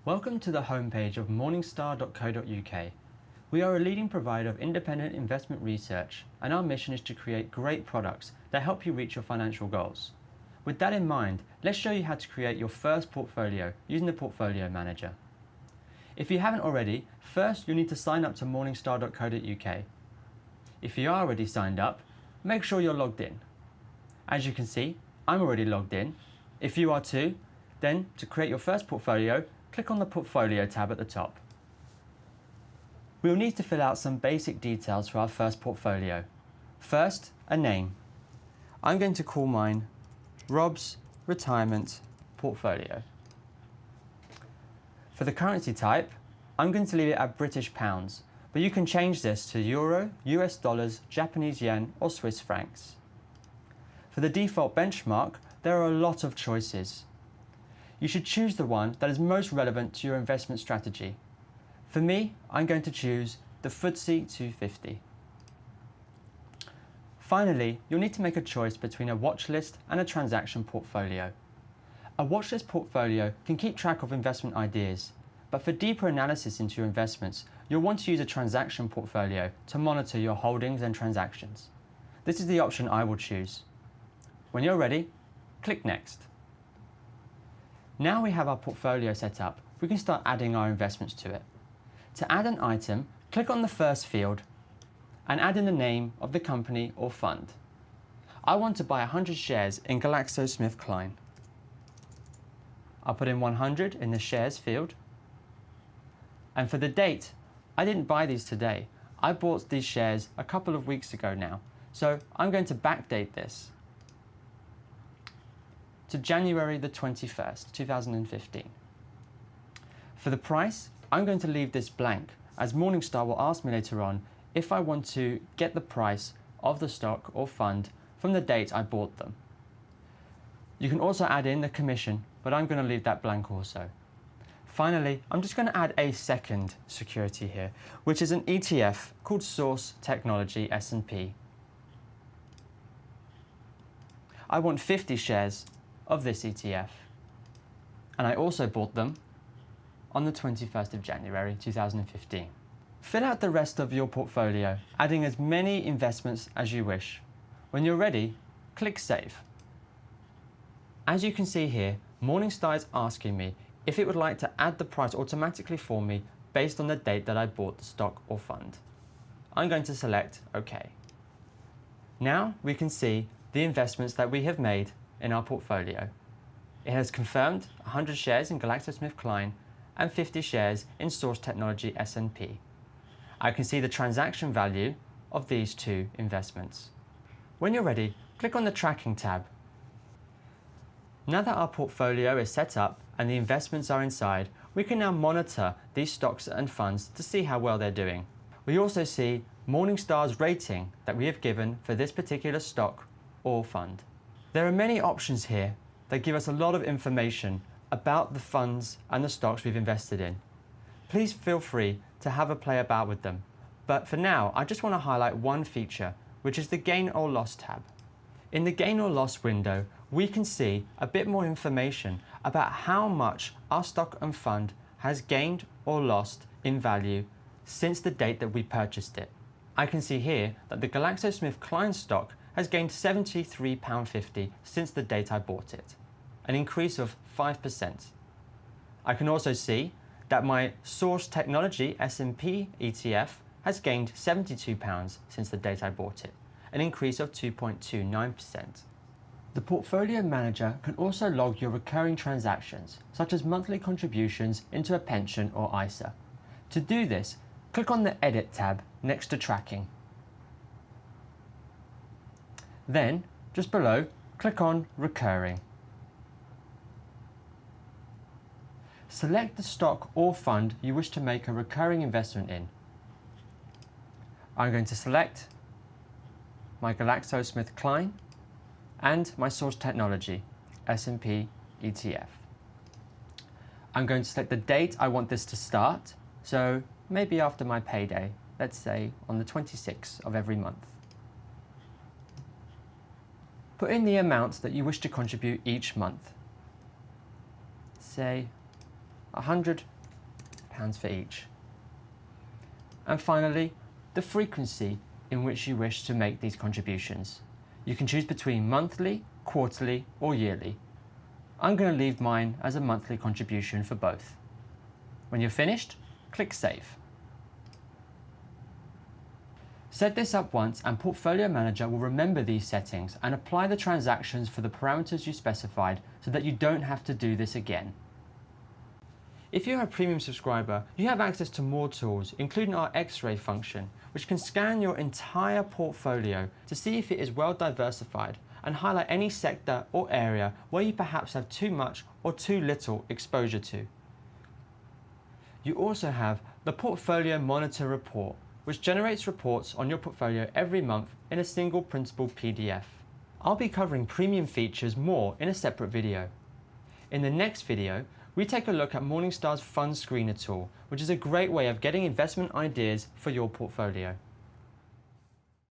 Welcome to the homepage of morningstar.co.uk. We are a leading provider of independent investment research, and our mission is to create great products that help you reach your financial goals. With that in mind, let's show you how to create your first portfolio using the Portfolio Manager. If you haven't already, first you'll need to sign up to morningstar.co.uk. If you are already signed up, make sure you're logged in. As you can see, I'm already logged in. If you are too, then to create your first portfolio, click on the Portfolio tab at the top. We will need to fill out some basic details for our first portfolio. First, a name. I'm going to call mine Rob's Retirement Portfolio. For the currency type, I'm going to leave it at British pounds, but you can change this to Euro, US dollars, Japanese yen or Swiss francs. For the default benchmark, there are a lot of choices. You should choose the one that is most relevant to your investment strategy. For me, I'm going to choose the FTSE 250. Finally, you'll need to make a choice between a watch list and a transaction portfolio. A watch list portfolio can keep track of investment ideas, but for deeper analysis into your investments, you'll want to use a transaction portfolio to monitor your holdings and transactions. This is the option I will choose. When you're ready, click Next. Now we have our portfolio set up, we can start adding our investments to it. To add an item, click on the first field and add in the name of the company or fund. I want to buy 100 shares in GlaxoSmithKline. I'll put in 100 in the shares field. And for the date, I didn't buy these today. I bought these shares a couple of weeks ago now. So I'm going to backdate this to January the 21st, 2015. For the price, I'm going to leave this blank, as Morningstar will ask me later on if I want to get the price of the stock or fund from the date I bought them. You can also add in the commission, but I'm going to leave that blank also. Finally, I'm just going to add a second security here, which is an ETF called Source Technology S&P. I want 50 shares of this ETF, and I also bought them on the 21st of January 2015. Fill out the rest of your portfolio, adding as many investments as you wish. When you're ready, click Save. As you can see here, Morningstar is asking me if it would like to add the price automatically for me based on the date that I bought the stock or fund. I'm going to select OK. Now we can see the investments that we have made in our portfolio. It has confirmed 100 shares in GlaxoSmithKline and 50 shares in Source Technology S&P. I can see the transaction value of these two investments. When you're ready, click on the Tracking tab. Now that our portfolio is set up and the investments are inside, we can now monitor these stocks and funds to see how well they're doing. We also see Morningstar's rating that we have given for this particular stock or fund. There are many options here that give us a lot of information about the funds and the stocks we've invested in. Please feel free to have a play about with them. But for now, I just want to highlight one feature, which is the Gain or Loss tab. In the Gain or Loss window, we can see a bit more information about how much our stock and fund has gained or lost in value since the date that we purchased it. I can see here that the GlaxoSmithKline stock has gained £73.50 since the date I bought it, an increase of 5%. I can also see that my Source Technology S&P ETF has gained £72 since the date I bought it, an increase of 2.29%. The Portfolio Manager can also log your recurring transactions, such as monthly contributions into a pension or ISA. To do this, click on the Edit tab next to Tracking. Then, just below, click on Recurring. Select the stock or fund you wish to make a recurring investment in. I'm going to select my GlaxoSmithKline and my Source Technology S&P ETF. I'm going to select the date I want this to start, so maybe after my payday, let's say on the 26th of every month. Put in the amount that you wish to contribute each month. Say £100 £8 for each. And finally, the frequency in which you wish to make these contributions. You can choose between monthly, quarterly, or yearly. I'm going to leave mine as a monthly contribution for both. When you're finished, click Save. Set this up once and Portfolio Manager will remember these settings and apply the transactions for the parameters you specified so that you don't have to do this again. If you're a premium subscriber, you have access to more tools, including our X-ray function, which can scan your entire portfolio to see if it is well diversified and highlight any sector or area where you perhaps have too much or too little exposure to. You also have the Portfolio Monitor Report, which generates reports on your portfolio every month in a single printable PDF. I'll be covering premium features more in a separate video. In the next video, we take a look at Morningstar's Fund Screener tool, which is a great way of getting investment ideas for your portfolio.